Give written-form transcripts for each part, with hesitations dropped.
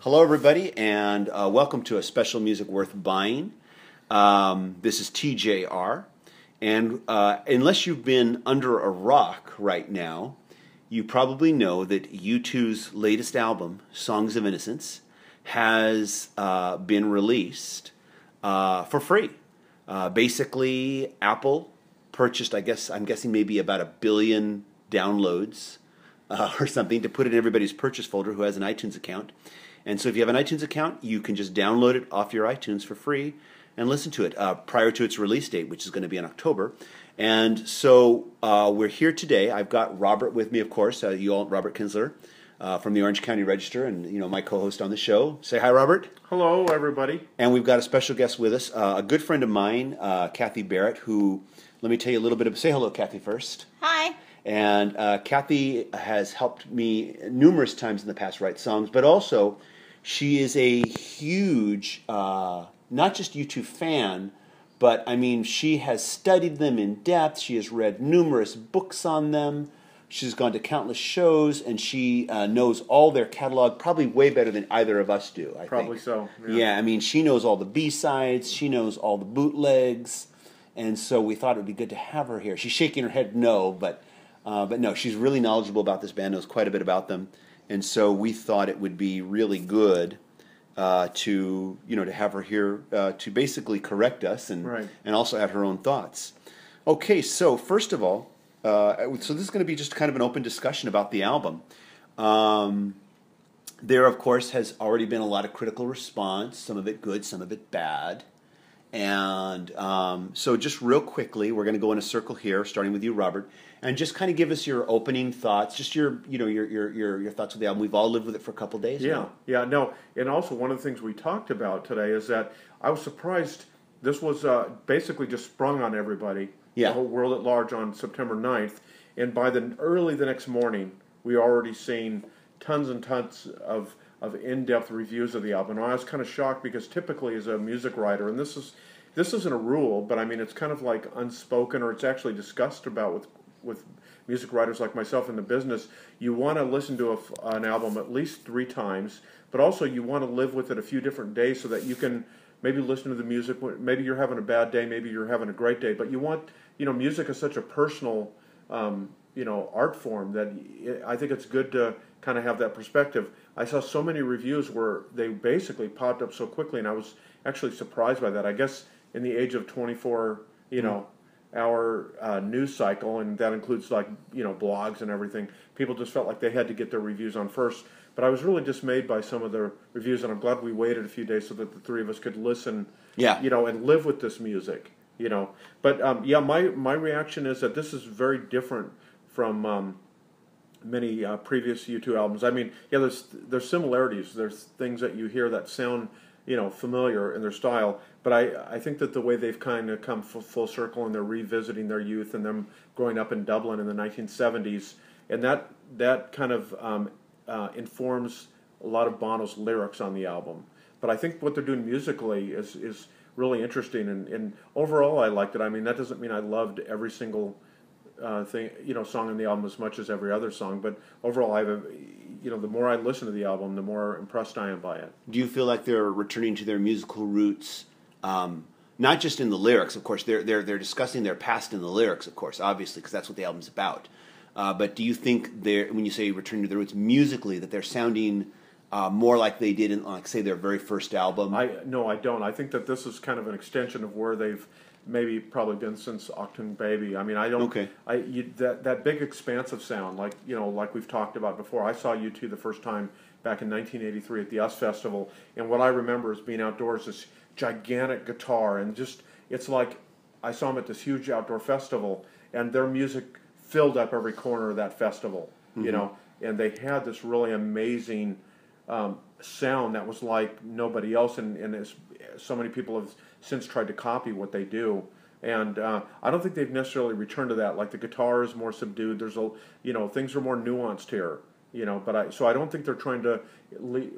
Hello, everybody, and welcome to a special music worth buying. This is TJR, and unless you've been under a rock right now, you probably know that U2's latest album, Songs of Innocence, has been released for free. Basically, Apple purchased, I'm guessing maybe about 1 billion downloads or something to put it in everybody's purchase folder who has an iTunes account. And so if you have an iTunes account, you can just download it off your iTunes for free and listen to it prior to its release date, which is going to be in October. And so we're here today. I've got Robert with me, of course, Robert Kinsler from the Orange County Register, and my co-host on the show. Say hi, Robert. Hello, everybody. And we've got a special guest with us, a good friend of mine, Kathy Barrett, who, let me tell you a little bit of, say hello, Kathy, first. Hi. And Kathy has helped me numerous times in the past write songs, but also she is a huge, not just U2 fan, but she has studied them in depth. She has read numerous books on them. She's gone to countless shows, and she knows all their catalog probably way better than either of us do, I think. Probably so. Yeah, she knows all the B-sides. She knows all the bootlegs. And so we thought it would be good to have her here. She's shaking her head no, but no, she's really knowledgeable about this band, knows quite a bit about them. And so we thought it would be really good to have her here to basically correct us and also add her own thoughts. Okay, so first of all, so this is going to be just kind of an open discussion about the album. There, of course, has already been a lot of critical response, some of it good, some of it bad. And so just real quickly, we're going to go in a circle here, starting with you, Robert, and just kind of give us your opening thoughts, just your thoughts with the album. We've all lived with it for a couple days now. No. And also one of the things we talked about today is that I was surprised this was basically just sprung on everybody, the whole world at large, on September 9th. And by early the next morning, we already seen tons and tons of in-depth reviews of the album. And I was kind of shocked because typically as a music writer, and this isn't a rule, but it's kind of like unspoken, or it's actually discussed about with music writers like myself in the business. You want to listen to an album at least 3 times, but also you want to live with it a few different days so that you can maybe listen to the music. Maybe you're having a bad day, maybe you're having a great day, but you want, music is such a personal, art form that I think it's good to kind of have that perspective. I saw so many reviews where they basically popped up so quickly, and I was actually surprised by that. I guess in the age of 24, hour news cycle, and that includes blogs and everything, people just felt like they had to get their reviews on first. But I was really dismayed by some of the reviews, and I'm glad we waited a few days so that the 3 of us could listen, and live with this music, But my reaction is that this is very different from many previous U2 albums. There's similarities. There's things that you hear that sound, familiar in their style. But I think that the way they've kind of come full circle, and they're revisiting their youth and them growing up in Dublin in the 1970s, and that kind of informs a lot of Bono's lyrics on the album. But I think what they're doing musically is really interesting, and overall I liked it. That doesn't mean I loved every single thing, song in the album as much as every other song, but overall the more I listen to the album, the more impressed I am by it. Do you feel like they're returning to their musical roots, not just in the lyrics, of course, they're discussing their past in the lyrics, of course, obviously, because that's what the album's about. But do you think when you say returning to their roots musically, that they're sounding more like they did in, say, their very first album? No, I don't. I think that this is kind of an extension of where they've maybe probably been since Octung Baby. I don't. Okay. That big expansive sound, like we've talked about before. I saw U2 the first time back in 1983 at the US Festival, and what I remember is being outdoors, this gigantic guitar, and just it's like I saw them at this huge outdoor festival, and their music filled up every corner of that festival. And they had this really amazing sound that was like nobody else, and so many people have since tried to copy what they do, and I don't think they've necessarily returned to that. Like the guitar is more subdued. There's things are more nuanced here. So I don't think they're trying to,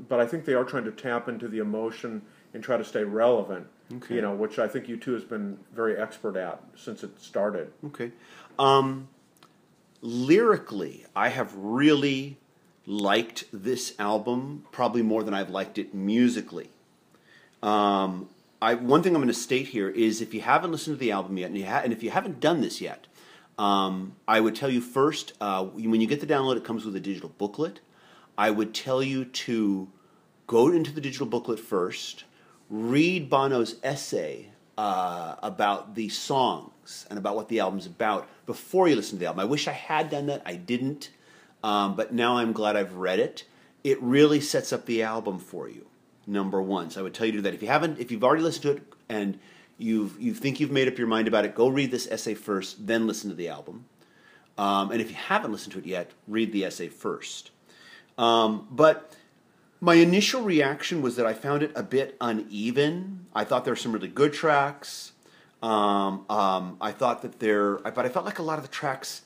but I think they are trying to tap into the emotion and try to stay relevant. Okay. Which I think U2 has been very expert at since it started. Okay. Lyrically, I have really liked this album probably more than I've liked it musically. One thing I'm going to state here is if you haven't listened to the album yet, and if you haven't done this yet, I would tell you first, when you get the download, it comes with a digital booklet. I would tell you to go into the digital booklet first, read Bono's essay about the songs and about what the album's about before you listen to the album. I wish I had done that. I didn't. But now I'm glad I've read it. It really sets up the album for you, number one. So I would tell you to do that. If you've already listened to it and you think you've made up your mind about it, go read this essay first, then listen to the album. And if you haven't listened to it yet, read the essay first. But my initial reaction was that I found it a bit uneven. I thought there were some really good tracks. I thought that but I felt like a lot of the tracks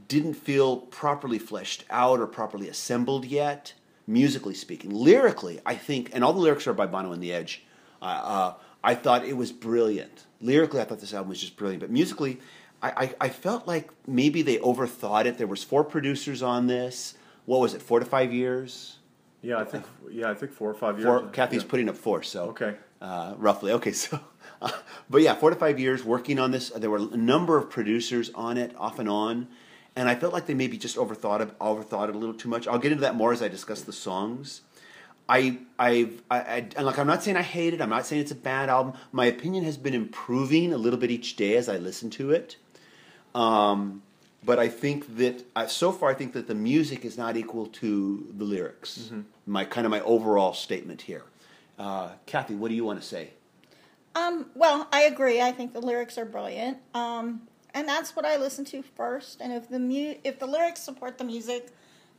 didn't feel properly fleshed out or properly assembled yet, musically speaking. Lyrically, I think, and all the lyrics are by Bono and the Edge, I thought it was brilliant. Lyrically, I thought this album was just brilliant. But musically, I felt like maybe they overthought it. There was 4 producers on this. What was it, 4 to 5 years? Yeah, I think 4 or 5 years. Kathy's putting up 4, so okay, roughly. Okay, so, but yeah, 4 to 5 years working on this. There were a number of producers on it, off and on, and I felt like they maybe just overthought it a little too much. I'll get into that more as I discuss the songs. And like, I'm not saying I hate it. I'm not saying it's a bad album. My opinion has been improving a little bit each day as I listen to it. But I think that so far, I think that the music is not equal to the lyrics. Mm-hmm. My overall statement here. Kathy, what do you want to say? Well, I agree. I think the lyrics are brilliant, and that's what I listen to first. And if the lyrics support the music,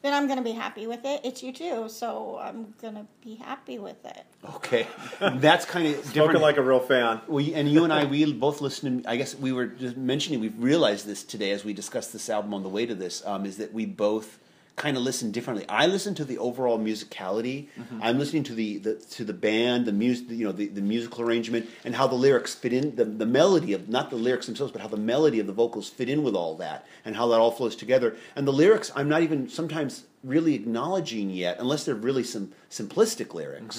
then I'm going to be happy with it. It's U2, so I'm going to be happy with it. Okay, that's kind of different. Spoken like a real fan. And you and I, we both listened. I guess we were just mentioning. We've realized this today as we discussed this album on the way to this. Is that we both kind of listen differently. I listen to the overall musicality. Mm-hmm. I'm listening to the band, the music, the musical arrangement, and how the lyrics fit in. The melody of, not the lyrics themselves, but how the melody of the vocals fit in with all that, and how that all flows together. And the lyrics, I'm not even sometimes really acknowledging yet, unless they're really some simplistic lyrics.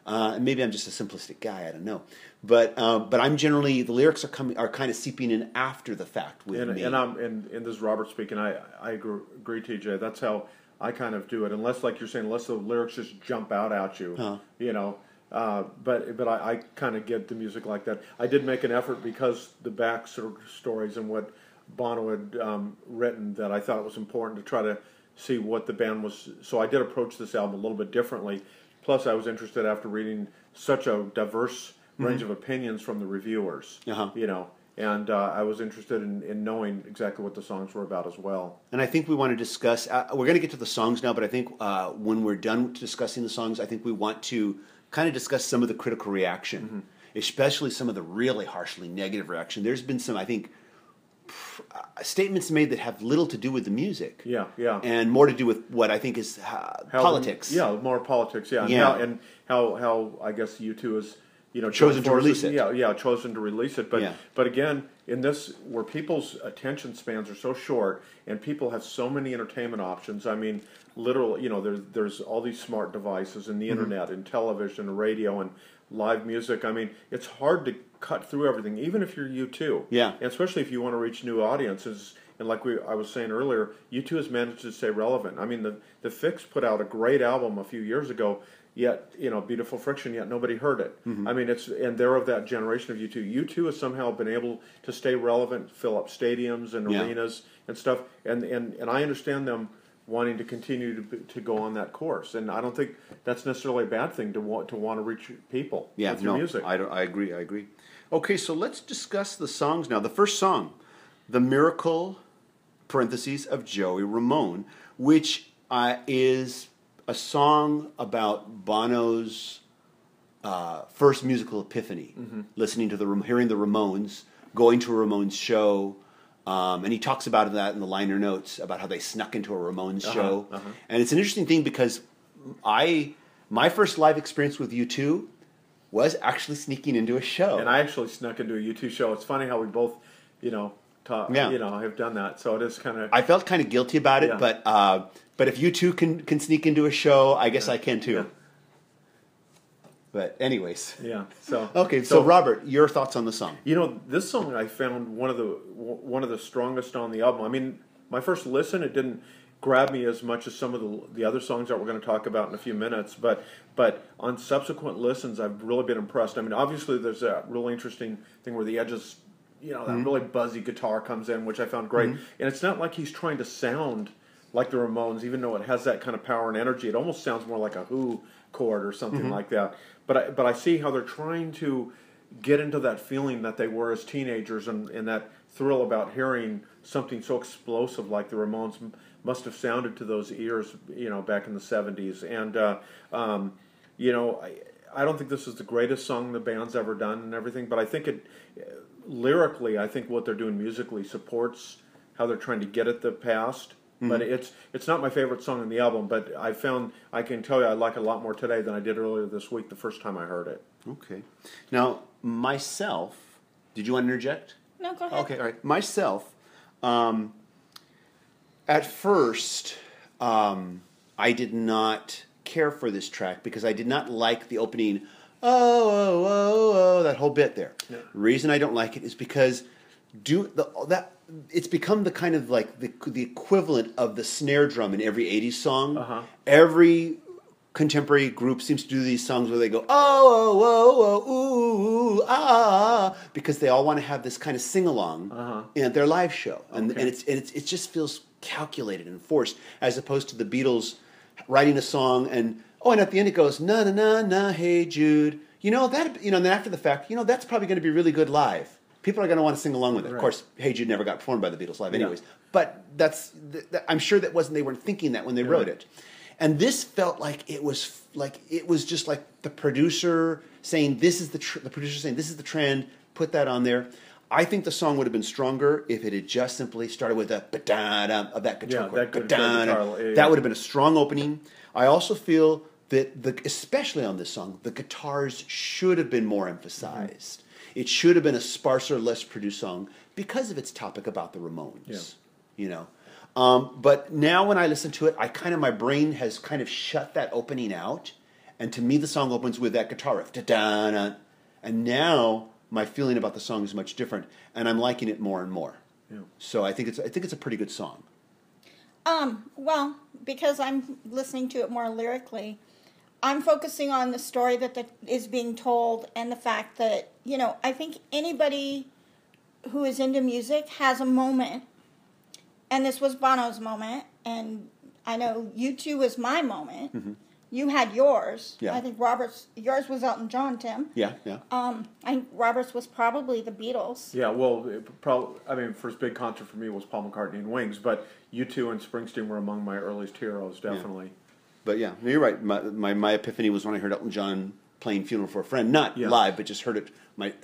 Mm-hmm. Maybe I'm just a simplistic guy. I don't know. But I'm generally, the lyrics are kind of seeping in after the fact with me. And this is Robert speaking. I agree, TJ. That's how I kind of do it. Unless, like you're saying, unless the lyrics just jump out at you, But I kind of get the music like that. I did make an effort because the back stories and what Bono had written, that I thought it was important to try to see what the band was. So I did approach this album a little bit differently. Plus, I was interested after reading such a diverse range of opinions from the reviewers, and I was interested in knowing exactly what the songs were about as well. And I think we want to discuss, we're going to get to the songs now, but I think when we're done discussing the songs, I think we want to kind of discuss some of the critical reaction, especially some of the really harshly negative reaction. There's been some, I think, statements made that have little to do with the music. Yeah. And more to do with what I think is politics. More politics, And how I guess U2 is, chosen to release it. Chosen to release it. But again, in this, where people's attention spans are so short and people have so many entertainment options, I mean, literally, there's all these smart devices and the internet and television and radio and live music. I mean, it's hard to cut through everything, even if you're U2. Yeah. And especially if you want to reach new audiences. And like I was saying earlier, U2 has managed to stay relevant. I mean, the Fix put out a great album a few years ago, yet, Beautiful Friction, yet nobody heard it. Mm-hmm. I mean, and they're of that generation of U2. U2 has somehow been able to stay relevant, fill up stadiums and arenas and stuff. And I understand them wanting to continue to go on that course. And I don't think that's necessarily a bad thing to want to reach people with your music. I agree. Okay, so let's discuss the songs now. The first song, The Miracle, parentheses, of Joey Ramone, which is a song about Bono's first musical epiphany, listening to hearing the Ramones, going to a Ramones show, and he talks about that in the liner notes about how they snuck into a Ramones show. And it's an interesting thing because my first live experience with U2 was actually sneaking into a show. And I actually snuck into a U2 show. It's funny how we both, have done that. So it is kind of. I felt kind of guilty about it, but if you two can sneak into a show, I guess I can too. Yeah. But anyways, yeah. So okay. So Robert, your thoughts on the song? This song I found one of the strongest on the album. I mean, my first listen, it didn't grab me as much as some of the other songs that we're going to talk about in a few minutes. But on subsequent listens, I've really been impressed. I mean, obviously there's that really interesting thing where the edges, that really buzzy guitar comes in, which I found great. And it's not like he's trying to sound like the Ramones, even though it has that kind of power and energy. It almost sounds more like a Who chord or something like that. But I see how they're trying to get into that feeling that they were as teenagers and that thrill about hearing something so explosive like the Ramones must have sounded to those ears, back in the 70s. And, I don't think this is the greatest song the band's ever done and everything, but I think lyrically, I think what they're doing musically supports how they're trying to get at the past. But it's not my favorite song in the album, but I can tell you I like it a lot more today than I did earlier this week the first time I heard it. Okay. Now, myself, did you want to interject? No, go ahead. Okay, all right. Myself, at first, I did not care for this track because I did not like the opening, that whole bit there. Yeah. The reason I don't like it is because it's become the kind of like the equivalent of the snare drum in every 80s song. Every contemporary group seems to do these songs where they go, because they all want to have this kind of sing-along in their live show. And it just feels calculated and forced, as opposed to the Beatles writing a song and at the end it goes, na na na na, hey Jude. And then after the fact, that's probably going to be really good live. People are going to want to sing along with it. Right. Of course, Hey Jude never got performed by the Beatles live anyways. But I'm sure they weren't thinking that when they wrote it. And this felt like it was just like the producer saying, this is the trend, put that on there. I think the song would have been stronger if it had just simply started with a ba-da-da of that guitar chord. That would have been a strong opening. I also feel that, especially on this song, the guitars should have been more emphasized. It should have been a sparser, less produced song because of its topic about the Ramones. Yeah. But now when I listen to it, my brain has kind of shut that opening out, and to me the song opens with that guitar riff, da-da-da, and now my feeling about the song is much different, and I'm liking it more and more. Yeah. So I think it's a pretty good song. Well, because I'm listening to it more lyrically, I'm focusing on the story that is being told and the fact that, I think anybody who is into music has a moment, and this was Bono's moment, and I know U2 was my moment. Mm-hmm. You had yours. Yeah. I think yours was Elton John, Tim. Yeah, yeah. I think Robert's was probably the Beatles. Yeah, well, first big concert for me was Paul McCartney and Wings, but U2 and Springsteen were among my earliest heroes, definitely. Yeah. But yeah, you're right. My epiphany was when I heard Elton John playing "Funeral for a Friend," not live, but just heard it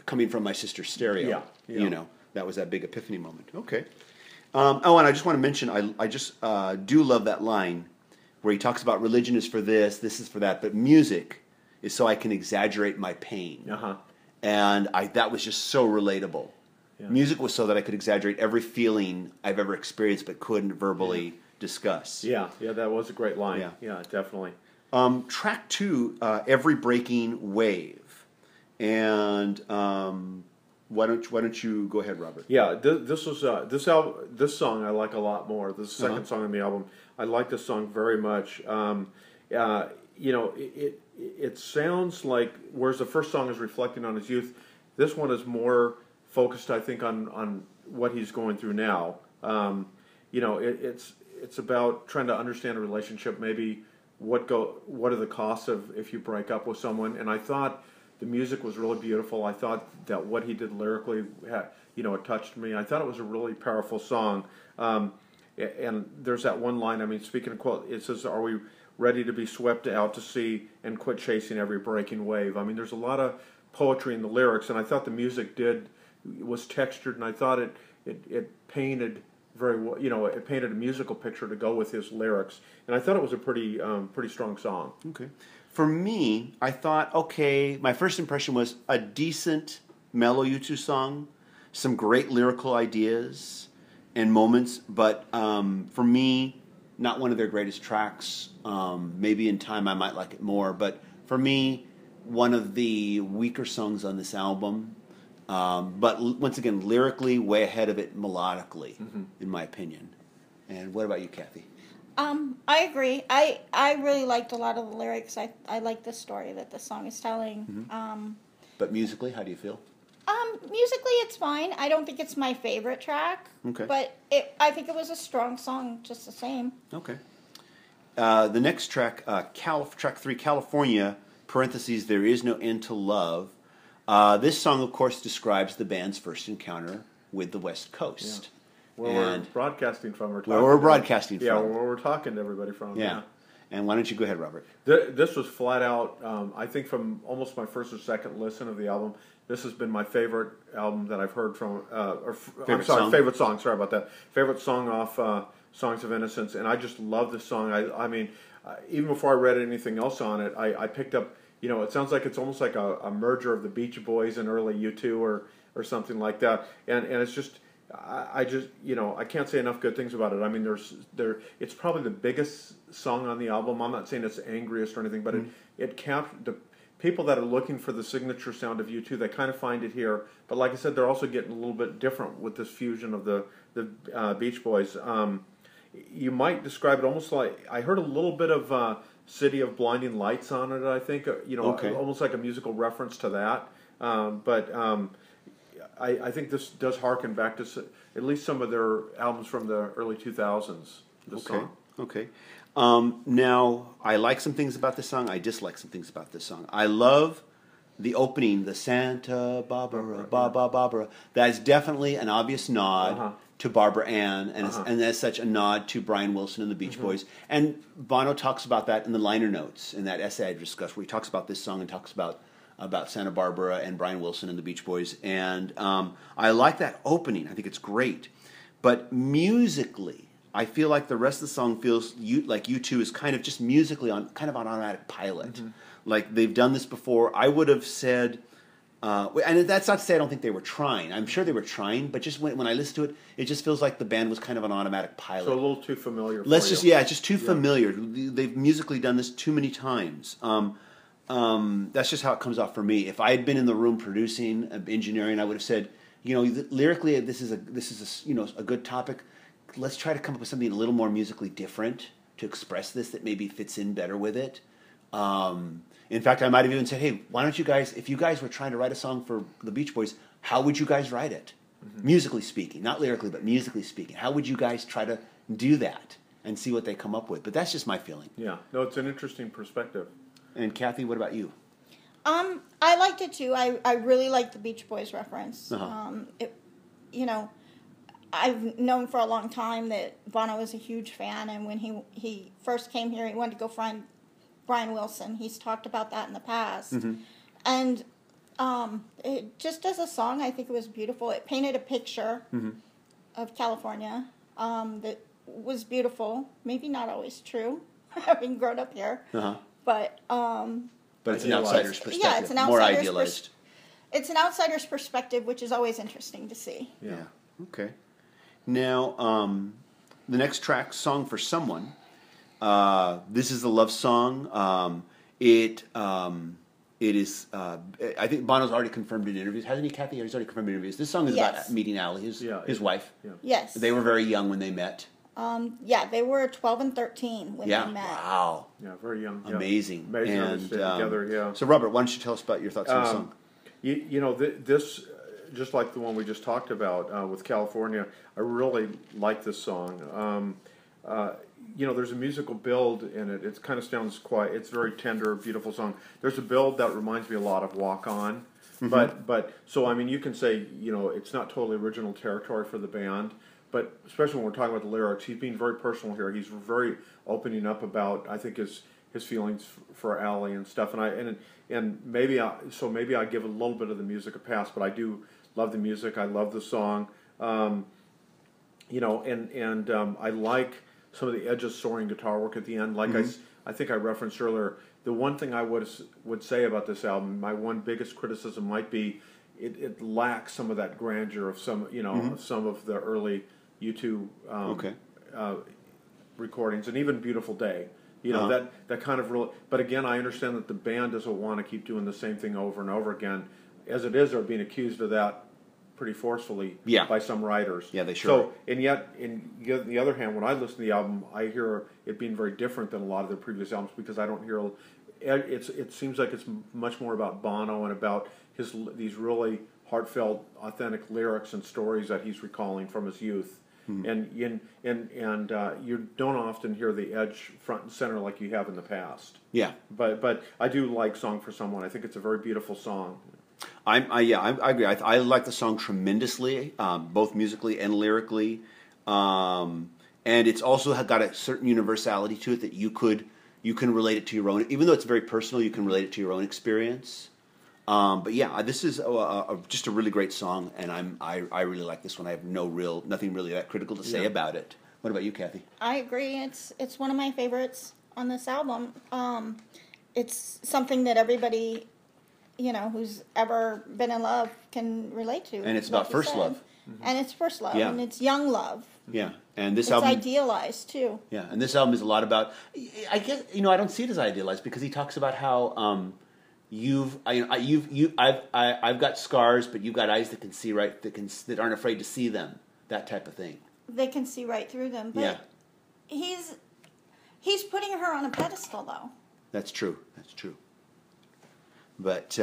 coming from my sister's stereo. Yeah. That was that big epiphany moment. Okay. And I just want to mention, I just do love that line where he talks about religion is for this is for that, but music is so I can exaggerate my pain. And that was just so relatable. Yeah. Music was so that I could exaggerate every feeling I've ever experienced but couldn't verbally discuss. Yeah, that was a great line. Yeah, definitely. Track 2, Every Breaking Wave. And why don't you go ahead, Robert? Yeah, this song I like a lot more. This is the second song on the album. I like this song very much. It sounds like, whereas the first song is reflecting on his youth, this one is more focused, I think, on what he's going through now. It's about trying to understand a relationship, maybe what are the costs of if you break up with someone. And I thought the music was really beautiful. I thought that what he did lyrically, it touched me. I thought it was a really powerful song. And there's that one line, speaking of quote, it says, "Are we ready to be swept out to sea and quit chasing every breaking wave?" There's a lot of poetry in the lyrics, and I thought the music was textured, and I thought it painted very well. It painted a musical picture to go with his lyrics, and I thought it was a pretty strong song. Okay. For me, I thought, my first impression was a decent mellow U2 song, some great lyrical ideas and moments, but for me, not one of their greatest tracks. Maybe in time I might like it more, but for me, one of the weaker songs on this album. But once again, lyrically, way ahead of it melodically, in my opinion. And what about you, Kathy? I agree. I really liked a lot of the lyrics. I like the story that the song is telling. But musically, how do you feel? Musically, it's fine. I don't think it's my favorite track. Okay. But I think it was a strong song, just the same. Okay. The next track, track 3, California, parentheses, There Is No End to Love. This song, of course, describes the band's first encounter with the West Coast. Yeah. Where we're broadcasting from. Where we're broadcasting from. Yeah, where we're talking to everybody from. Yeah. And why don't you go ahead, Robert? This was flat out, I think from almost my first or second listen of the album, this has been my favorite album that I've heard from, favorite song, sorry about that. Favorite song off Songs of Innocence, and I just love this song. I mean, even before I read anything else on it, I picked up, it sounds like it's almost like a merger of the Beach Boys and early U2 or something like that, and it's just, I just, I can't say enough good things about it. I mean, it's probably the biggest song on the album. I'm not saying it's the angriest or anything, but it captured the people that are looking for the signature sound of U2. They kind of find it here, but like I said, they're also getting a little bit different with this fusion of the Beach Boys. You might describe it almost like, I heard a little bit of City of Blinding Lights on it. I think almost like a musical reference to that, but. I think this does harken back to at least some of their albums from the early 2000s. Song. Okay. Now, I like some things about this song. I dislike some things about this song. I love the opening, the Santa Barbara, Barbara. That is definitely an obvious nod to Barbara Ann, and as such a nod to Brian Wilson and the Beach Boys. And Bono talks about that in the liner notes in that essay I discussed, where he talks about this song and talks about Santa Barbara and Brian Wilson and the Beach Boys. And I like that opening. I think it's great. But musically, I feel like the rest of the song feels like U2 is kind of just musically on automatic pilot. Like they've done this before. I would have said, and that's not to say I don't think they were trying. I'm sure they were trying, but just when I listen to it, it just feels like the band was kind of an automatic pilot. So a little too familiar. It's just too familiar. They've musically done this too many times. That's just how it comes off for me. If I had been in the room producing, engineering, I would have said, lyrically, this is a good topic. Let's try to come up with something a little more musically different to express this that maybe fits in better with it. In fact, I might have even said, hey, why don't you guys, if you guys were trying to write a song for the Beach Boys, how would you guys write it? Musically speaking, not lyrically, but musically speaking. How would you guys try to do that and see what they come up with? But that's just my feeling. Yeah, no, it's an interesting perspective. And Kathy, what about you? I liked it too. I really liked the Beach Boys reference. I've known for a long time that Bono was a huge fan, and when he first came here, he wanted to go find Brian Wilson. He's talked about that in the past. And it, just as a song, I think it was beautiful. It painted a picture of California that was beautiful. Maybe not always true, having grown up here. But it's an outsider's perspective. Yeah, it's an outsider's more idealized. It's an outsider's perspective, which is always interesting to see. Yeah. Okay. Now, the next track, "Song for Someone." This is a love song. It is. I think Bono's already confirmed in interviews. Hasn't he, Kathy? He's already confirmed in interviews. This song is about meeting Allie, his wife. Yeah. Yes. They were very young when they met. They were 12 and 13 when they met. Wow. Yeah, very young. Amazing. Amazing and, to stay together, yeah. So, Robert, why don't you tell us about your thoughts on the song? This, just like the one we just talked about with California, I really like this song. There's a musical build in it. It kind of sounds quiet. It's a very tender, beautiful song. There's a build that reminds me a lot of Walk On. But so, I mean, you can say, it's not totally original territory for the band. But especially when we're talking about the lyrics, he's being very personal here. He's very opening up about, I think, his feelings for Allie and stuff. And maybe I give a little bit of the music a pass, but I do love the music. I love the song. I like some of the edges soaring guitar work at the end. Like I think I referenced earlier, the one thing I would say about this album, my one biggest criticism might be, it lacks some of that grandeur of some some of the early U2 recordings, and even Beautiful Day. That kind of real. But again, I understand that the band doesn't want to keep doing the same thing over and over again. As it is, they're being accused of that pretty forcefully by some writers. Yeah, they sure. So, and yet, on the other hand, when I listen to the album, I hear it being very different than a lot of their previous albums, because I don't hear. It seems like it's much more about Bono and about these really heartfelt, authentic lyrics and stories that he's recalling from his youth. Mm-hmm. And you don't often hear the Edge front and center like you have in the past. Yeah. But I do like "Song for Someone." I think it's a very beautiful song. I agree. I like the song tremendously, both musically and lyrically, and it's also got a certain universality to it that you can relate it to your own. Even though it's very personal, you can relate it to your own experience. But yeah, this is just a really great song, and I really like this one. I have nothing really that critical to say about it. What about you, Kathy? I agree. It's one of my favorites on this album. It's something that everybody, who's ever been in love can relate to. And it's about first love. Mm-hmm. And it's first love, and it's young love. Yeah, and this it's album idealized too. Yeah, and this album is a lot about. I guess I don't see it as idealized, because he talks about how. I've got scars, but you've got eyes that can see right, that aren't afraid to see them. That type of thing. They can see right through them. But he's putting her on a pedestal, though. That's true. But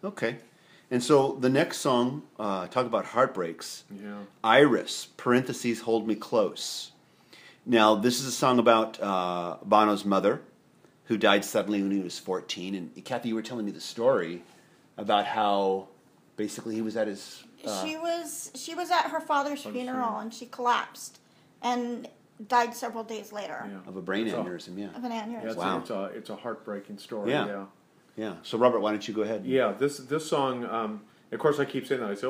okay, and so the next song, talk about heartbreaks. Yeah. Iris (parentheses) Hold Me Close. Now this is a song about Bono's mother, who died suddenly when he was 14. And Kathy, you were telling me the story about how basically he was at his... She was at her father's funeral, and she collapsed and died several days later. Yeah. Of a brain aneurysm, Of an aneurysm. Wow. It's a heartbreaking story, Yeah. So Robert, why don't you go ahead? Yeah, this song, of course I keep saying that. I say,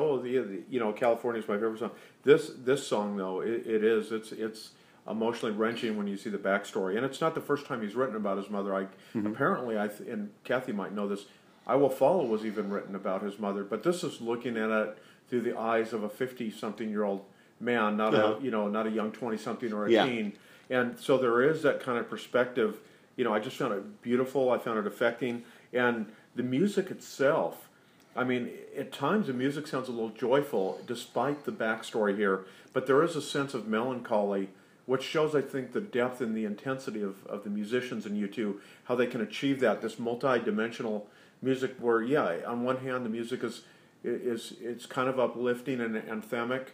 California's my favorite song. This song, though, it's emotionally wrenching when you see the backstory, and it's not the first time he's written about his mother. Apparently, and Kathy might know this, "I Will Follow" was even written about his mother, but this is looking at it through the eyes of a 50-something-year-old man, not a not a young 20-something or a teen, and so there is that kind of perspective. I just found it beautiful. I found it affecting, and the music itself. I mean, at times the music sounds a little joyful, despite the backstory here, but there is a sense of melancholy, which shows, I think, the depth and the intensity of the musicians in U2, how they can achieve this multi-dimensional music where, on one hand, the music is it's kind of uplifting and anthemic,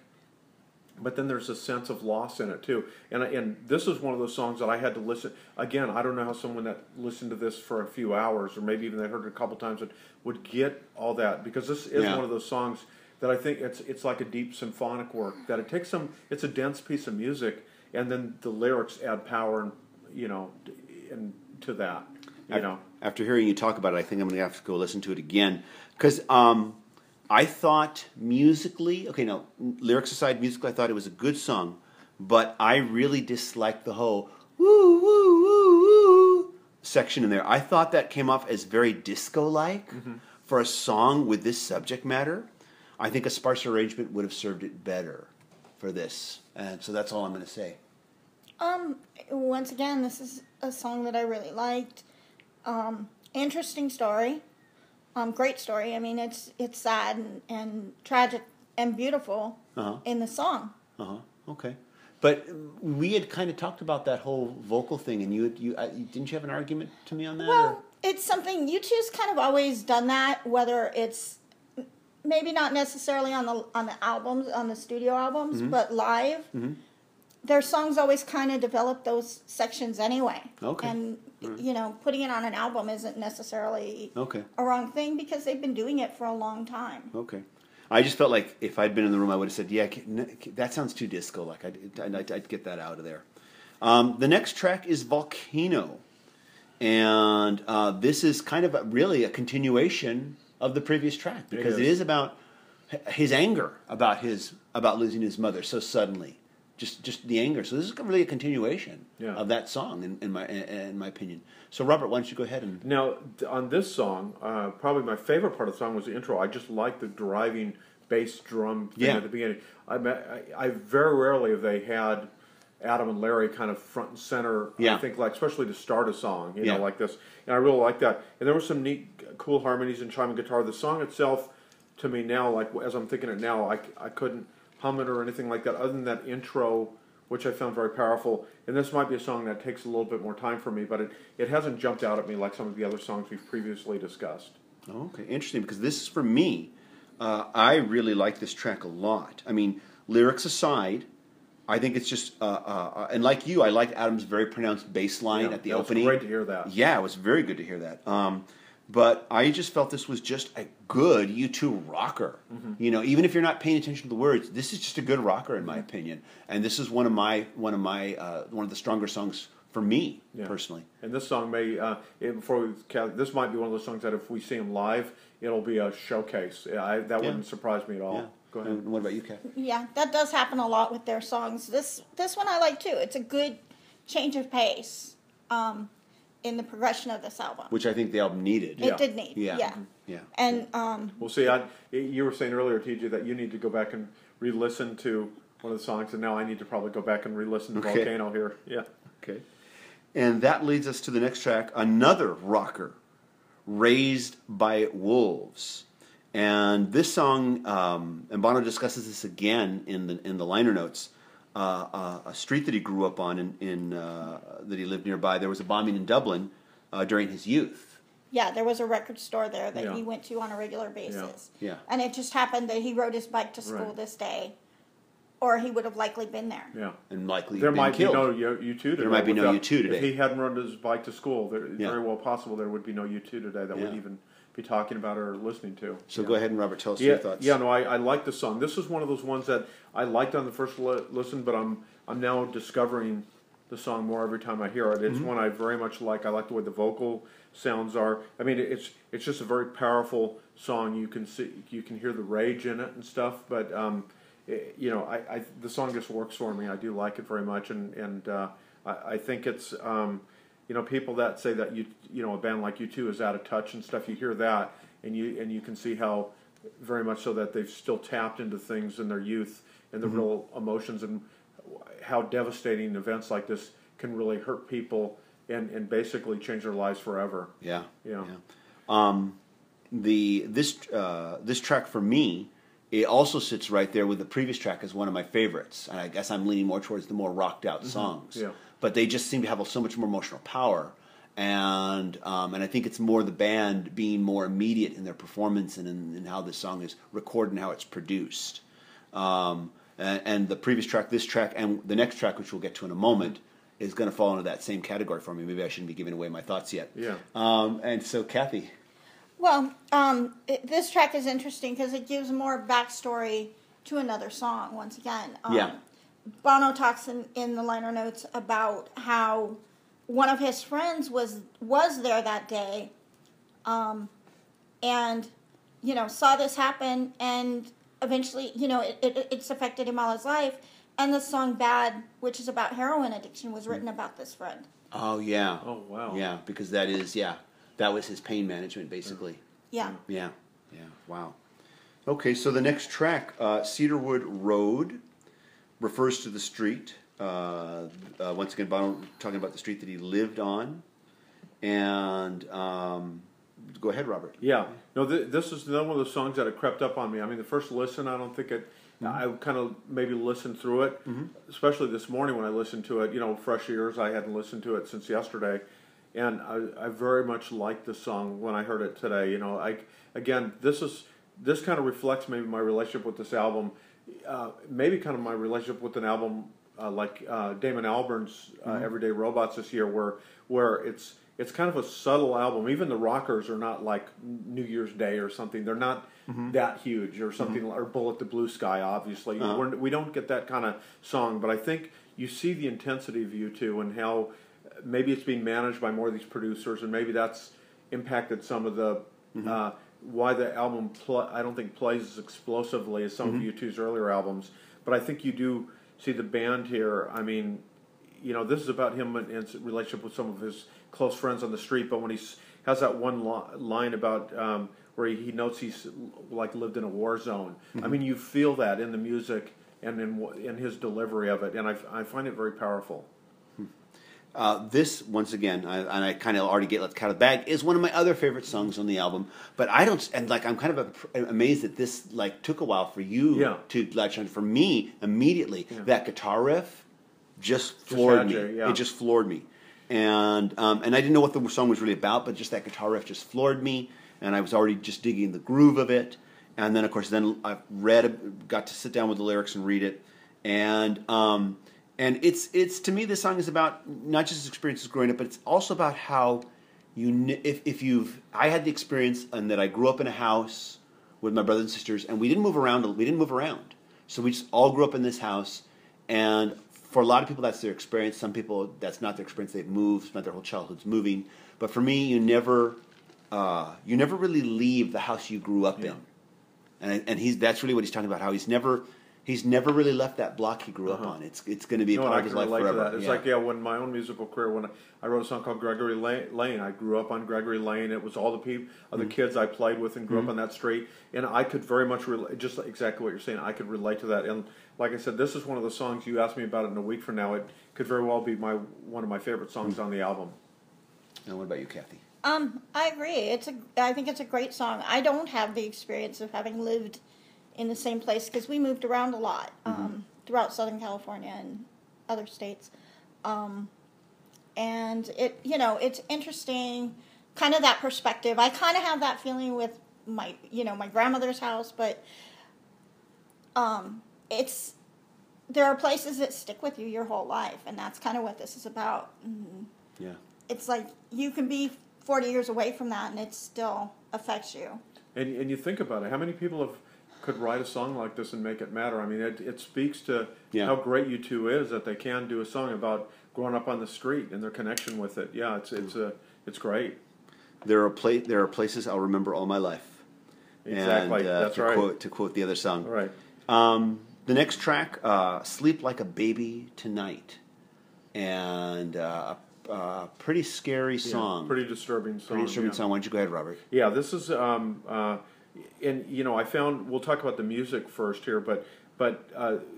but then there's a sense of loss in it, too. And this is one of those songs that I had to listen. Again, I don't know how someone that listened to this for a few hours, or maybe even they heard it a couple times, would get all that, because this is one of those songs that I think it's like a deep symphonic work, that it's a dense piece of music, and then the lyrics add power, and to that. After hearing you talk about it, I think I'm going to have to go listen to it again, because I thought musically, lyrics aside, musically, I thought it was a good song, but I really disliked the whole woo woo woo woo section in there. I thought that came off as very disco-like for a song with this subject matter. I think a sparse arrangement would have served it better for this, and so that's all I'm going to say. Once again, this is a song that I really liked. Interesting story. Great story. I mean, it's sad and tragic and beautiful in the song. Okay. But we had kind of talked about that whole vocal thing, and you didn't you have an argument to me on that? Well, it's something U2's kind of always done that, whether it's maybe not necessarily on the albums, on the studio albums, but live. Mm-hmm. Their songs always kind of develop those sections anyway. Okay. And, putting it on an album isn't necessarily a wrong thing, because they've been doing it for a long time. Okay. I just felt like if I'd been in the room, I would have said, that sounds too disco-like. I'd get that out of there. The next track is Volcano. And this is kind of really a continuation of the previous track, because it is about his anger about losing his mother so suddenly. just the anger. So this is really a continuation of that song, in my opinion. So Robert, why don't you go ahead and now on this song? Probably my favorite part of the song was the intro. I just like the driving bass drum thing at the beginning. I very rarely have they had Adam and Larry kind of front and center. I think, like, especially to start a song, you know, like this. And I really like that. And there were some neat, cool harmonies and chiming guitar. The song itself, to me now, like as I'm thinking it now, I couldn't hum it or anything like that, other than that intro, which I found very powerful. And this might be a song that takes a little bit more time for me, but it hasn't jumped out at me like some of the other songs we've previously discussed. Okay, interesting, because this is, for me, I really like this track a lot. I mean, lyrics aside, I think it's just, and like you, I like Adam's very pronounced bass line at the opening. It was great to hear that. Yeah, it was very good to hear that. But I just felt this was just a good U2 rocker. You know, even if you're not paying attention to the words, this is just a good rocker in my opinion. And this is one of the stronger songs for me personally. And this song may, this might be one of those songs that if we see him live, it'll be a showcase. That wouldn't surprise me at all. Yeah. Go ahead. And what about you, Kathy? Yeah, that does happen a lot with their songs. This one I like too. It's a good change of pace in the progression of this album, which I think the album needed. It did need. Yeah. And well, see, you were saying earlier, TJ, that you need to go back and re-listen to one of the songs, and now I need to probably go back and re-listen to Volcano here. Yeah. Okay. And that leads us to the next track, another rocker, Raised by Wolves. And this song, and Bono discusses this again in the liner notes. A street that he grew up on that he lived nearby. There was a bombing in Dublin during his youth. Yeah, there was a record store there that he went to on a regular basis. Yeah. And it just happened that he rode his bike to school this day, or he would have likely been there. Yeah, and likely there been might killed. be no U2 today. There might be no U2 today. If he hadn't ridden his bike to school, very well possible there would be no U2 today that we'd even be talking about or listening to. So go ahead and Robert, tell us your thoughts. Yeah, no, I like the song. This is one of those ones that I liked on the first listen, but I'm now discovering the song more every time I hear it. It's one I very much like. I like the way the vocal sounds are. I mean, it's just a very powerful song. You can hear the rage in it and stuff, but the song just works for me. I do like it very much, and I think it's. People that say that a band like U2 is out of touch and stuff, you hear that, and you can see how very much so that they've still tapped into things in their youth and the real emotions, and how devastating events like this can really hurt people and basically change their lives forever. Yeah. Yeah. This track for me, it also sits right there with the previous track as one of my favorites, and I guess I'm leaning more towards the more rocked out songs. Yeah. But they just seem to have so much more emotional power, and I think it's more the band being more immediate in their performance and in how this song is recorded and how it's produced. And the previous track, this track, and the next track, which we'll get to in a moment, is going to fall into that same category for me. Maybe I shouldn't be giving away my thoughts yet. Yeah. And so, Kathy. Well, this track is interesting because it gives more backstory to another song. Once again, Bono talks in the liner notes about how one of his friends was there that day, and saw this happen, and eventually it's affected him all his life. And the song "Bad," which is about heroin addiction, was written about this friend. Oh yeah. Oh wow. Yeah, because that was his pain management basically. Yeah. Yeah. Wow. Okay, so the next track, Cedarwood Road, refers to the street. Once again, Bono talking about the street that he lived on. And go ahead, Robert. Yeah. No, this is another one of those songs that had crept up on me. I mean, the first listen, I don't think it... I kind of maybe listened through it, especially this morning when I listened to it. Fresh ears, I hadn't listened to it since yesterday. And I very much liked the song when I heard it today. This kind of reflects maybe my relationship with this album. Maybe kind of my relationship with an album like Damon Albarn's Everyday Robots this year, where it's kind of a subtle album. Even the rockers are not like New Year's Day or something. They're not that huge or something, or Bullet the Blue Sky, obviously. We don't get that kind of song, but I think you see the intensity of U2 and how maybe it's being managed by more of these producers, and maybe that's impacted some of the why the album I don't think plays as explosively as some of U2's earlier albums. But I think you do see the band here. I mean, this is about him in his relationship with some of his close friends on the street. But when he has that one line about where he notes he's like lived in a war zone. I mean, you feel that in the music and in his delivery of it, and I find it very powerful. This, once again, and I kind of already get let out of the bag, is one of my other favorite songs on the album. But I don't, and like I'm kind of amazed that this like took a while for you to latch on. For me, immediately that guitar riff just floored me. It just floored me, and I didn't know what the song was really about, but just that guitar riff just floored me, and I was already just digging the groove of it. And then, of course, I got to sit down with the lyrics and read it, and it's to me, this song is about not just experiences growing up, but it's also about how I had the experience and that I grew up in a house with my brothers and sisters, and we didn't move around. So we just all grew up in this house, and for a lot of people that's their experience. Some people that's not their experience. They've moved, spent their whole childhoods moving. But for me, you never really leave the house you grew up in, and that's really what he's talking about. How he's never really left that block he grew up on. It's going to be a part of his life forever. It's like when my own musical career, when I wrote a song called Gregory Lane. I grew up on Gregory Lane. It was all the people, the kids I played with and grew up on that street. And I could very much relate, just exactly what you're saying. I could relate to that. And like I said, this is one of the songs you asked me about it in a week from now. It could very well be one of my favorite songs on the album. And what about you, Kathy? I agree. I think it's a great song. I don't have the experience of having lived in the same place because we moved around a lot throughout Southern California and other states, and it's interesting, kind of that perspective. I kind of have that feeling with my grandmother's house, but there are places that stick with you your whole life, and that's kind of what this is about. Yeah, it's like you can be 40 years away from that, and it still affects you. And you think about it, how many people could write a song like this and make it matter? I mean, it speaks to how great U2 is that they can do a song about growing up on the street and their connection with it. Yeah, it's great. There are places I'll remember all my life. Exactly, and, that's right. To quote the other song. Right. The next track, "Sleep Like a Baby Tonight," and pretty scary song. Pretty disturbing song. Pretty disturbing song. Why don't you go ahead, Robert? Yeah, this is. And I found, we'll talk about the music first here, but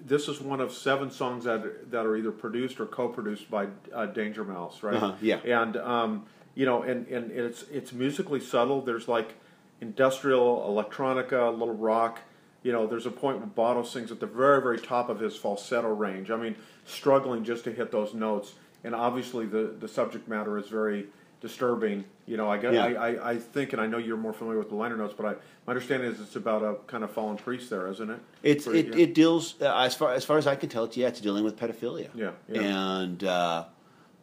this is one of 7 songs that are either produced or co-produced by Danger Mouse, right? Yeah. And and it's musically subtle. There's like industrial, electronica, a little rock. There's a point where Bono sings at the very, very top of his falsetto range. I mean, struggling just to hit those notes. And obviously the subject matter is very disturbing. I think, and I know you're more familiar with the liner notes, but my understanding is it's about a kind of fallen priest there, isn't it? It deals, as far as I can tell, it's dealing with pedophilia. Yeah.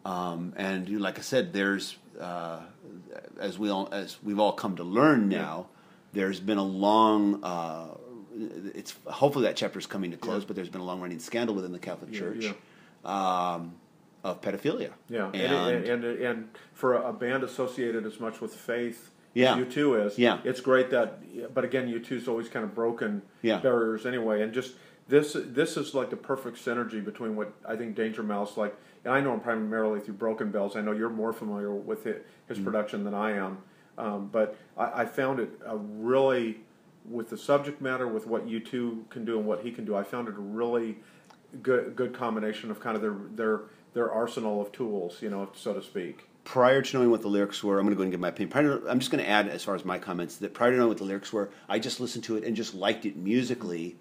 And like I said, there's as we've all come to learn now, there's been a long. It's hopefully that chapter is coming to close, but there's been a long running scandal within the Catholic Church. Of pedophilia. Yeah, and for a band associated as much with faith as U2 is, it's great that, but again, U2's always kind of broken barriers anyway, and just this is like the perfect synergy between what I think Danger Mouse, like, and I know him primarily through Broken Bells. I know you're more familiar with his production than I am, but I found it really, with the subject matter, with what U2 can do and what he can do, I found it a really good combination of kind of their arsenal of tools, so to speak. Prior to knowing what the lyrics were, I'm going to go and give my opinion. I'm just going to add, as far as my comments, that prior to knowing what the lyrics were, I just listened to it and just liked it musically,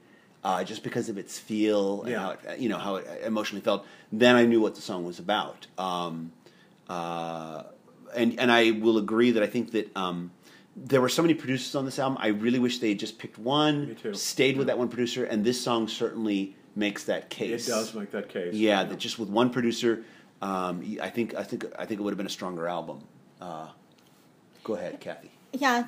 just because of its feel and how it emotionally felt. Then I knew what the song was about. And I will agree that I think that there were so many producers on this album. I really wish they had just picked one, stayed with that one producer, and this song certainly makes that case. It does make that case. Yeah, that just with one producer, I think it would have been a stronger album. Go ahead, Kathy. Yeah,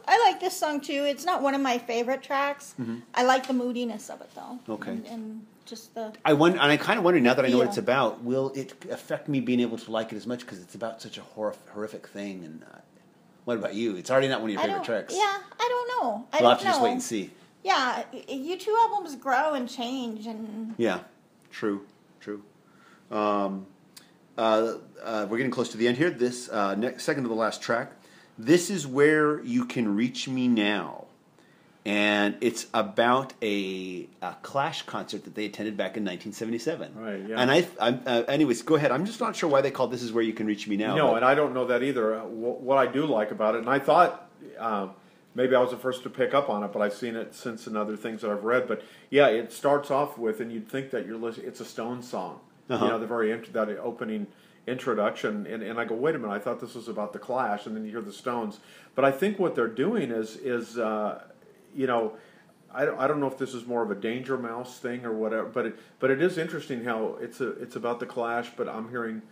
I like this song too. It's not one of my favorite tracks. Mm-hmm. I like the moodiness of it though. Okay. And just the. I kind of wonder now that I know what it's about. Will it affect me being able to like it as much because it's about such a horrific thing? And what about you? It's already not one of your favorite tracks. Yeah, I don't know. We'll have to just wait and see. Yeah, U2 albums grow and change, and True. We're getting close to the end here. This second to the last track. This is where you can reach me now, and it's about a Clash concert that they attended back in 1977. Right. Yeah. And anyways, go ahead. I'm just not sure why they called "This Is Where You Can Reach Me Now." No, and I don't know that either. What I do like about it, and I thought maybe I was the first to pick up on it, but I've seen it since in other things that I've read. But yeah, it starts off with, and you'd think that you're listening. It's a Stones song. Uh-huh. The very that opening introduction, and I go, wait a minute, I thought this was about the Clash, and then you hear the Stones. But I think what they're doing is I don't know if this is more of a Danger Mouse thing or whatever, but it is interesting how it's about the Clash, but I'm hearing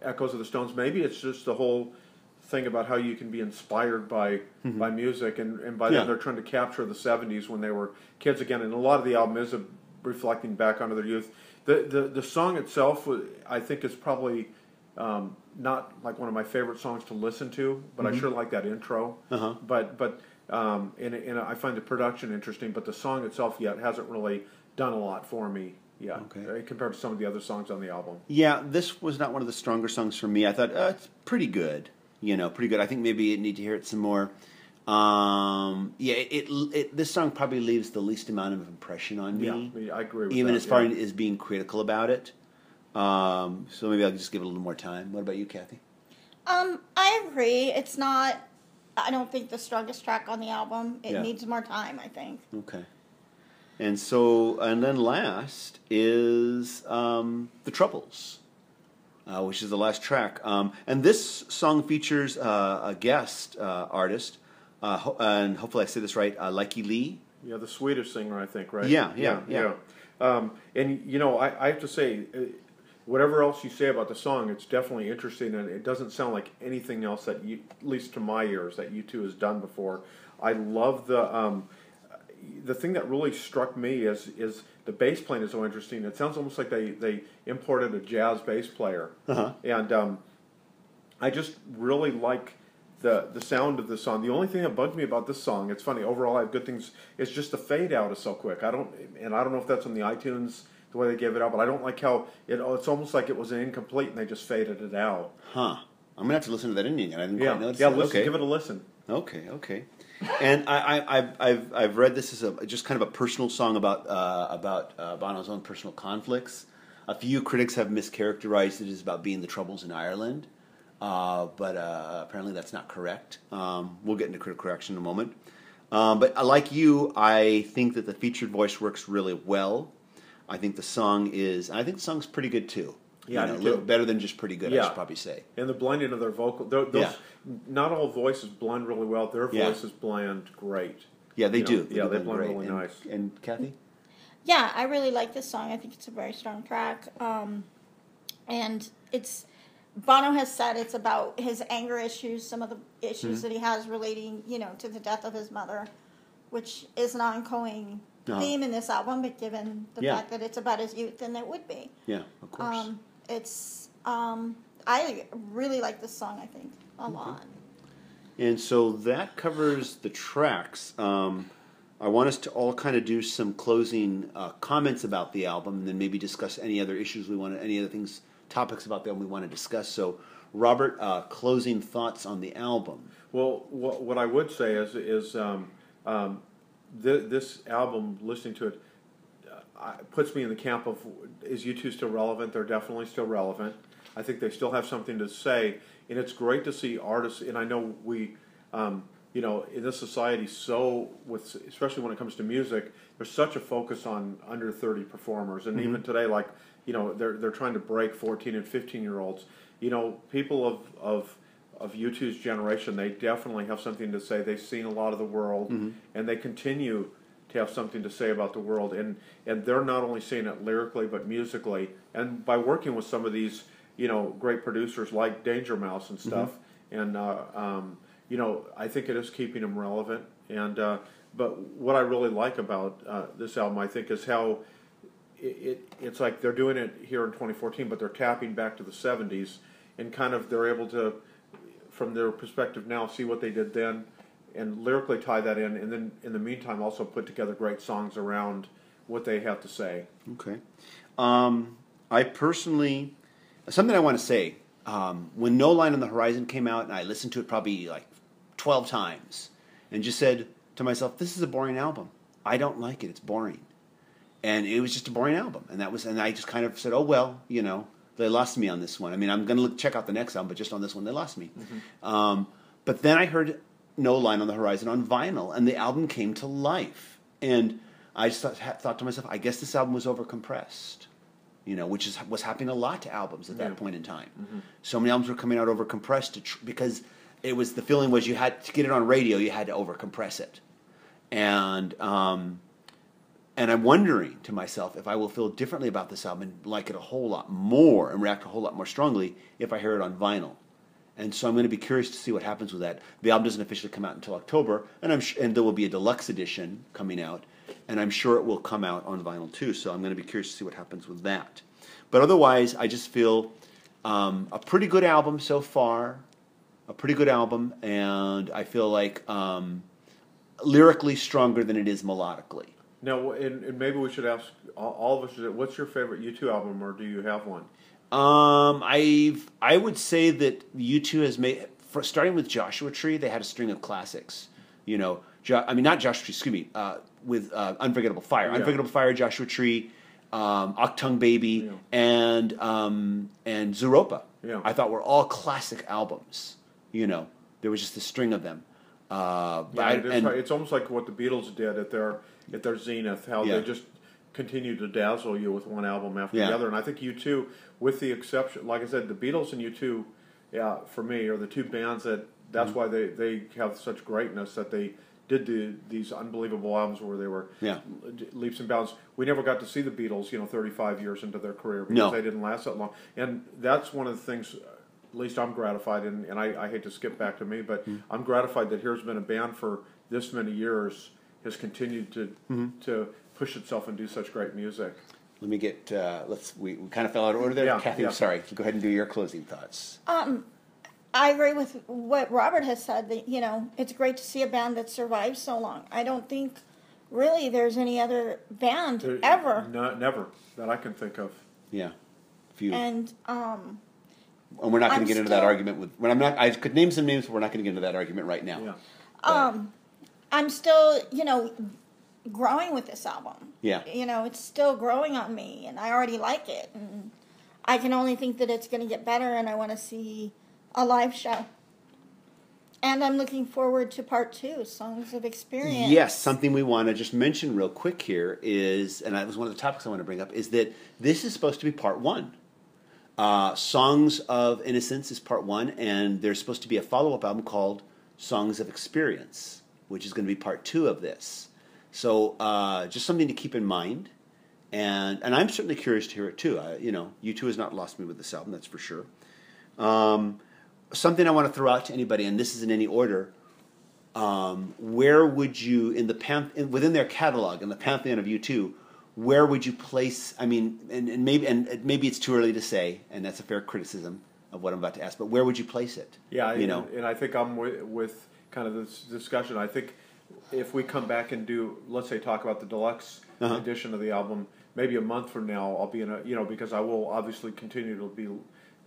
echoes of the Stones. Maybe it's just the whole thing about how you can be inspired by music, and by then they're trying to capture the 70s when they were kids again, and a lot of the album is reflecting back onto their youth. The song itself, I think, is probably not like one of my favorite songs to listen to, but I sure like that intro. Uh-huh. But and I find the production interesting, but the song itself yet hasn't really done a lot for me yet, compared to some of the other songs on the album. Yeah, this was not one of the stronger songs for me. I thought it's pretty good. Pretty good. I think maybe you need to hear it some more. This song probably leaves the least amount of impression on me. Yeah, I agree with even that, as far as being critical about it. So maybe I'll just give it a little more time. What about you, Kathy? I agree. It's not, I don't think, the strongest track on the album. It Yeah. needs more time, I think. Okay. And then last is The Troubles, which is the last track. And this song features a guest artist, and hopefully I say this right, Likey Lee. Yeah, the Swedish singer, I think, right? Yeah. And I have to say, whatever else you say about the song, it's definitely interesting, and it doesn't sound like anything else that at least to my ears, that U2 has done before. I love the thing that really struck me is the bass playing is so interesting. It sounds almost like they imported a jazz bass player, and I just really like the sound of the song. The only thing that bugged me about this song, it's funny, overall I have good things, it's just the fade out is so quick. I don't know if that's on the iTunes, the way they gave it out, but I don't like how it's almost like it was incomplete and they just faded it out. Huh. I'm going to have to listen to that ending. I didn't quite notice that. Yeah, Listen, give it a listen. Okay. And I've read this as just kind of a personal song about Bono's own personal conflicts. A few critics have mischaracterized it as about being the troubles in Ireland, but apparently that's not correct. We'll get into critical correction in a moment. But like you, I think that the featured voice works really well. I think the song's pretty good too. Yeah, a little better than just pretty good, I should probably say. And the blending of their vocal, not all voices blend really well. Their voices blend great. Yeah, they do. They blend really nice. And Kathy? Yeah, I really like this song. I think it's a very strong track. And Bono has said it's about his anger issues, some of the issues that he has relating, to the death of his mother, which is an ongoing theme in this album, but given the fact that it's about his youth, then it would be. Yeah, of course. I really like this song, I think, a lot. And so that covers the tracks. I want us to all kind of do some closing comments about the album, and then maybe discuss any other issues any other topics about the album we want to discuss. So, Robert, closing thoughts on the album. Well, what I would say is this album, listening to it, puts me in the camp of, is U2 still relevant? They're definitely still relevant. I think they still have something to say, and it's great to see artists, and I know we, in this society, especially when it comes to music, there's such a focus on under 30 performers, and even today, they're trying to break 14 and 15-year-olds. People of U2's generation, they definitely have something to say. They've seen a lot of the world, and they continue to have something to say about the world. And they're not only saying it lyrically, but musically. And by working with some of these, great producers like Danger Mouse and stuff, and I think it is keeping them relevant. And but what I really like about this album, I think, is how it's like they're doing it here in 2014, but they're tapping back to the 70s, and kind of they're able to, from their perspective now, see what they did then, and lyrically tie that in, and then in the meantime also put together great songs around what they have to say. Okay. I personally, something I want to say, when No Line on the Horizon came out, and I listened to it probably like 12 times, and just said to myself, this is a boring album. I don't like it. It's boring. And it was just a boring album. And I just kind of said, oh, well, they lost me on this one. I mean, I'm going to check out the next album, but just on this one, they lost me. Mm-hmm. But then I heard No Line on the Horizon on vinyl, and the album came to life. And I just thought to myself, I guess this album was overcompressed, which was happening a lot to albums at that point in time. Mm-hmm. So many albums were coming out overcompressed because the feeling was you had to get it on radio, you had to overcompress it. And I'm wondering to myself if I will feel differently about this album and like it a whole lot more and react a whole lot more strongly if I hear it on vinyl. And so I'm going to be curious to see what happens with that. The album doesn't officially come out until October, and there will be a deluxe edition coming out, and I'm sure it will come out on vinyl too. So I'm going to be curious to see what happens with that. But otherwise, I just feel a pretty good album so far, and I feel like lyrically stronger than it is melodically. Now, and maybe we should ask all of us: what's your favorite U2 album, or do you have one? I would say that U2 has made, starting with Joshua Tree, they had a string of classics. Not Joshua Tree, excuse me, with Unforgettable Fire. Yeah. Unforgettable Fire, Joshua Tree, Octung Baby, and Zooropa. Yeah. I thought were all classic albums. There was just a string of them. It's almost like what the Beatles did at their zenith, how they just continue to dazzle you with one album after the other. And I think U2, with the exception, like I said, the Beatles and U2, for me, are the two bands that's why they have such greatness, that they did these unbelievable albums where they were leaps and bounds. We never got to see the Beatles, 35 years into their career, because they didn't last that long. And that's one of the things, at least I'm gratified, and I hate to skip back to me, but I'm gratified that here's been a band for this many years, has continued to push itself and do such great music. Let me get, we kind of fell out of order there. Yeah, Kathy, I'm sorry. Go ahead and do your closing thoughts. I agree with what Robert has said, that, it's great to see a band that survived so long. I don't think really there's any other band ever. Never, that I can think of. Yeah. Few. And we're not going to get into that argument I could name some names, but we're not going to get into that argument right now. Yeah. I'm still, growing with this album. Yeah. It's still growing on me, and I already like it. And I can only think that it's going to get better, and I want to see a live show. And I'm looking forward to part 2, Songs of Experience. Yes, something we want to just mention real quick here is, and that was one of the topics I want to bring up, is that this is supposed to be part 1. Songs of Innocence is part 1, and there's supposed to be a follow-up album called Songs of Experience, which is going to be part 2 of this. So just something to keep in mind, and I'm certainly curious to hear it too. U2 has not lost me with this album, that's for sure. Something I want to throw out to anybody, and this is in any order. Where would you, within their catalog, in the pantheon of U2, where would you place? I mean, and maybe it's too early to say, and that's a fair criticism of what I'm about to ask. But where would you place it? Yeah, and I think I'm with kind of this discussion. I think if we come back and let's say talk about the deluxe edition of the album, maybe a month from now, I'll be in a because I will obviously continue to be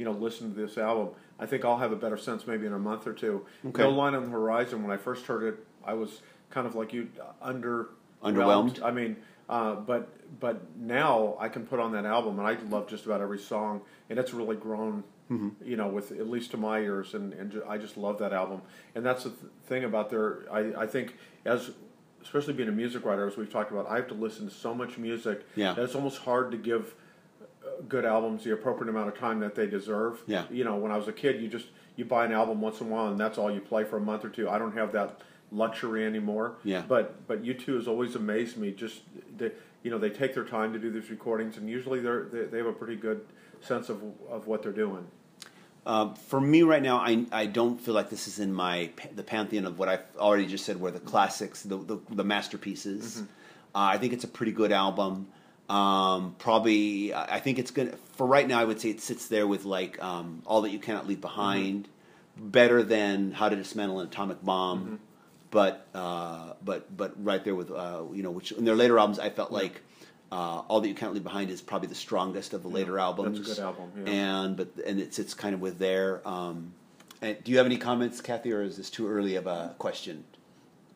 listen to this album. I think I'll have a better sense maybe in a month or two. Okay. No Line on the Horizon, when I first heard it, I was kind of like you, underwhelmed. I mean, but now I can put on that album, and I love just about every song, and it's really grown, with at least to my ears, and I just love that album. And that's the thing about I think, especially being a music writer, as we've talked about, I have to listen to so much music that it's almost hard to give good albums the appropriate amount of time that they deserve. Yeah. When I was a kid, you buy an album once in a while, and that's all you play for a month or two. I don't have that luxury anymore. Yeah. But U2 has always amazed me. Just they take their time to do these recordings, and usually they have a pretty good sense of what they're doing. For me right now, I don't feel like this is in the pantheon of what I've already just said, where the classics, the masterpieces. Mm-hmm. I think it's a pretty good album. Probably, I think it's gonna. For right now, I would say it sits there with like All That You Cannot Leave Behind, better than How to Dismantle an Atomic Bomb, but right there with which in their later albums I felt like All That You Can't Leave Behind is probably the strongest of the later albums. That's a good album. Yeah. And it sits kind of with there. And do you have any comments, Kathy, or is this too early of a question?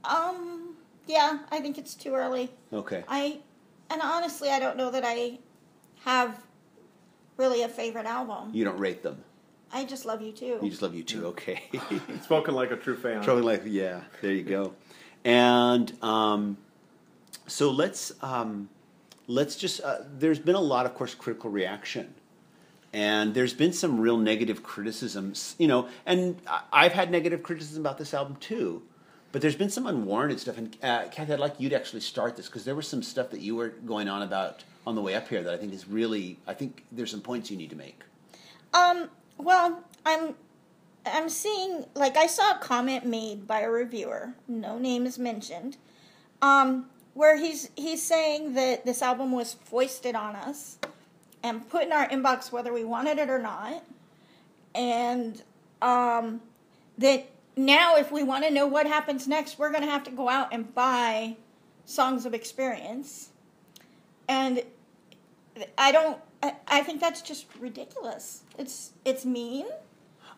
Yeah, I think it's too early. Okay. And honestly, I don't know that I have really a favorite album. You don't rate them. I just love U2. You just love U2. Okay. Spoken like a true fan. Spoken like, yeah. There you go. And so let's just. There's been a lot, of course, critical reaction. And there's been some real negative criticisms, and I've had negative criticism about this album too. But there's been some unwarranted stuff. And Kathy, I'd like you to actually start this because there was some stuff that you were going on about on the way up here that I think is really, I think there's some points you need to make. Well, I'm seeing, like, I saw a comment made by a reviewer, no name is mentioned, where he's saying that this album was foisted on us and put in our inbox whether we wanted it or not, and that now if we want to know what happens next, we're going to have to go out and buy Songs of Experience. And I think that's just ridiculous. It's mean.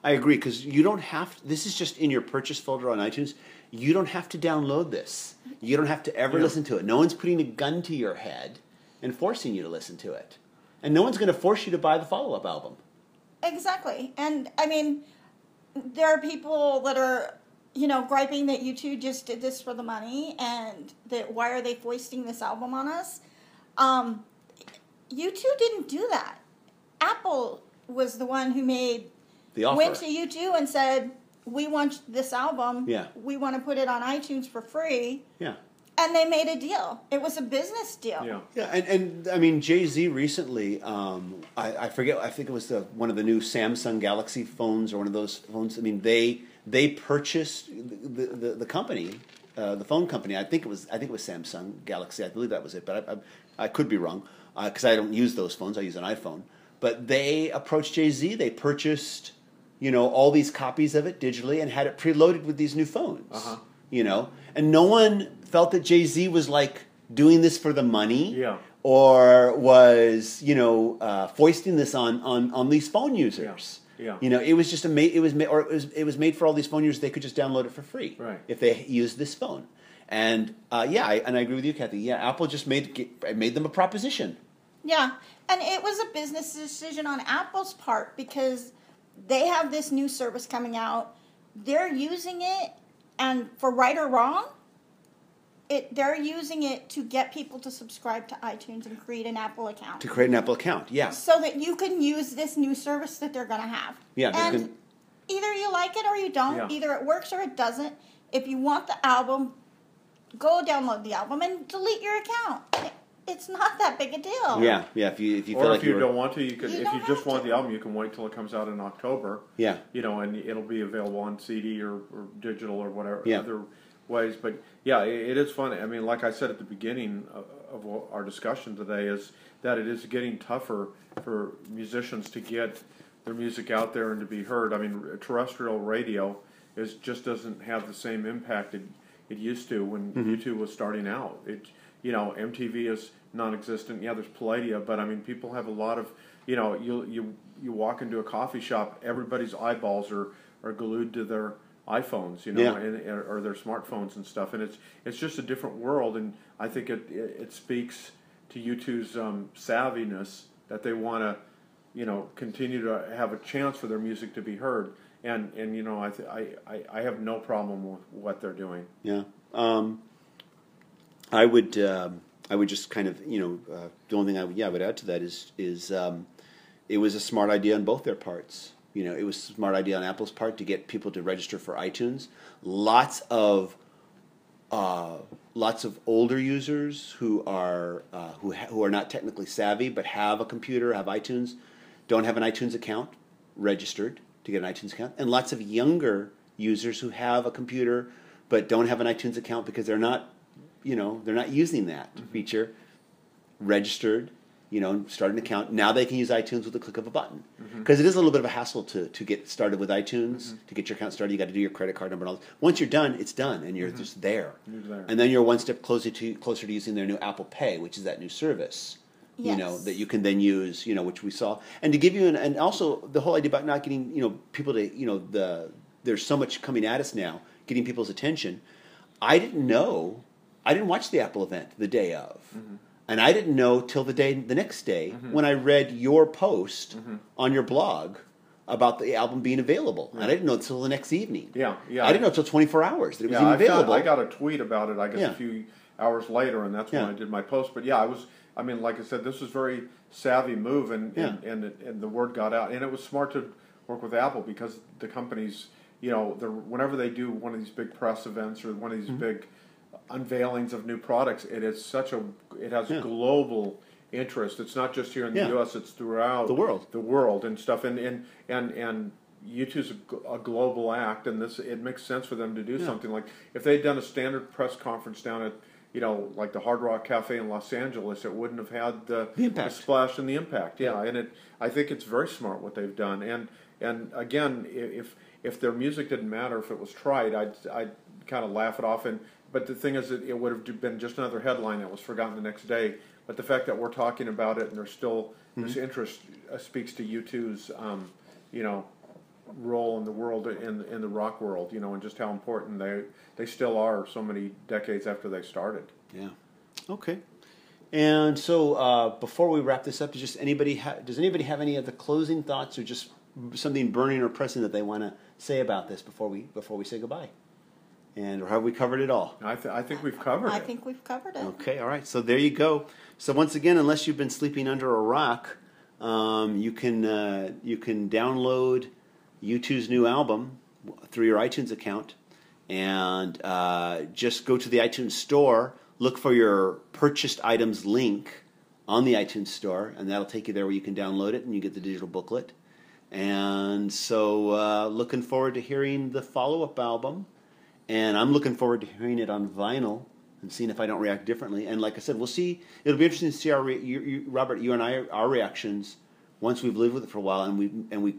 I agree, because you don't have to, this is just in your purchase folder on iTunes. You don't have to download this. You don't have to ever listen to it. No one's putting a gun to your head and forcing you to listen to it. And no one's going to force you to buy the follow-up album. Exactly. And, I mean, there are people that are, griping that U2 just did this for the money and that why are they foisting this album on us? U2 didn't do that. Apple was the one who made the offer. Went to U2 and said, we want this album. Yeah. We want to put it on iTunes for free. Yeah. And they made a deal. It was a business deal. Yeah. Yeah, and I mean, Jay-Z recently, I forget, I think it was one of the new Samsung Galaxy phones or one of those phones. I mean, they purchased the company, the phone company. I think it was Samsung Galaxy. I believe that was it, but I could be wrong because I don't use those phones. I use an iPhone. But they approached Jay-Z. They purchased, all these copies of it digitally and had it preloaded with these new phones. Uh-huh. And no one felt that Jay-Z was like doing this for the money, or was foisting this on these phone users. Yeah. It was just it was made for all these phone users. They could just download it for free, right, if they used this phone. And I agree with you, Kathy. Yeah, Apple just made them a proposition. Yeah, and it was a business decision on Apple's part because they have this new service coming out. They're using it, and for right or wrong, they're using it to get people to subscribe to iTunes and create an Apple account. To create an Apple account, yeah. So that you can use this new service that they're going to have. Yeah. And either you like it or you don't. Yeah. Either it works or it doesn't. If you want the album, go download the album and delete your account. It's not that big a deal. Yeah. If you feel or like if you don't want to, you could. You If don't you just have want to. the album, you can wait till it comes out in October. Yeah. And it'll be available on CD or digital or whatever other ways. But yeah, it is fun. I mean, like I said at the beginning of our discussion today, is that it is getting tougher for musicians to get their music out there and to be heard. I mean, terrestrial radio just doesn't have the same impact it used to when U2 was starting out. MTV is non-existent. Yeah, there's Palladia, but I mean, people have a lot of, you walk into a coffee shop, everybody's eyeballs are glued to their iPhones, or their smartphones and stuff, and it's just a different world, and I think it speaks to U2's savviness that they want to, continue to have a chance for their music to be heard, and I have no problem with what they're doing. Yeah. I would just kind of, the only thing I would add to that is it was a smart idea on both their parts. It was a smart idea on Apple's part to get people to register for iTunes. Lots of older users who are not technically savvy but have a computer, have iTunes, don't have an iTunes account registered to get an iTunes account, and lots of younger users who have a computer but don't have an iTunes account because they're not using that feature, registered start an account. Now they can use iTunes with the click of a button. Because it is a little bit of a hassle to get started with iTunes. To get your account started, you got to do your credit card number and all that. Once you're done, it's done, and you're just there. You're there. And then you're one step closer to using their new Apple Pay, which is that new service. Yes. That you can then use, which we saw. And to give you and also the whole idea about not getting, people to, there's so much coming at us now, getting people's attention. I didn't watch the Apple event the day of. And I didn't know till the next day when I read your post on your blog about the album being available. And I didn't know until the next evening. Yeah. I didn't know until 24 hours that it was even available. I got a tweet about it, I guess, a few hours later, and that's when I did my post. But like I said, this was a very savvy move, and the word got out. And it was smart to work with Apple because the companies, whenever they do one of these big press events or one of these big unveilings of new products, it has global interest. It's not just here in the U.S., it's throughout the world and stuff. And U2's a global act, and it makes sense for them to do something like if they'd done a standard press conference down at like the Hard Rock Cafe in Los Angeles, it wouldn't have had the splash and the impact. And I think it's very smart what they've done. And again, if their music didn't matter, if it was tried, I'd kind of laugh it off. But the thing is, that it would have been just another headline that was forgotten the next day. But the fact that we're talking about it and there's still this interest speaks to U2's, role in the world, in the rock world, and just how important they still are so many decades after they started. Yeah. Okay. And so before we wrap this up, does anybody have any of the closing thoughts or just something burning or pressing that they want to say about this before we say goodbye? And have we covered it all? I think we've covered it. I think we've covered it. Okay, all right. So there you go. So once again, unless you've been sleeping under a rock, you can download U2's new album through your iTunes account, and just go to the iTunes store, look for your purchased items link on the iTunes store, and that'll take you there where you can download it, and you get the digital booklet. And so looking forward to hearing the follow-up album. And I'm looking forward to hearing it on vinyl and seeing if I don't react differently. And like I said, we'll see. It'll be interesting to see Robert, you and I, our reactions once we've lived with it for a while, and we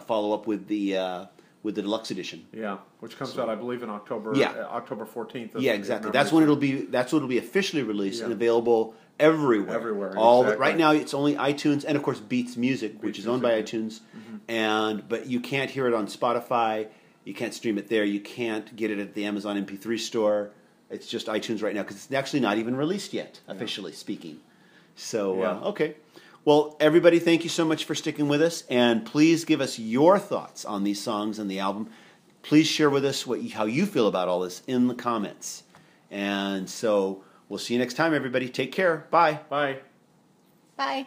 follow up with the deluxe edition. Yeah, which comes out, I believe, in October. Yeah. October 14th. Yeah, exactly. That's when it'll be officially released and available everywhere. Everywhere. Exactly. Right now, it's only iTunes and of course Beats Music, which is owned by iTunes. But you can't hear it on Spotify. You can't stream it there. You can't get it at the Amazon MP3 store. It's just iTunes right now because it's actually not even released yet, officially speaking. So, okay. Well, everybody, thank you so much for sticking with us. And please give us your thoughts on these songs and the album. Please share with us how you feel about all this in the comments. And so we'll see you next time, everybody. Take care. Bye. Bye. Bye.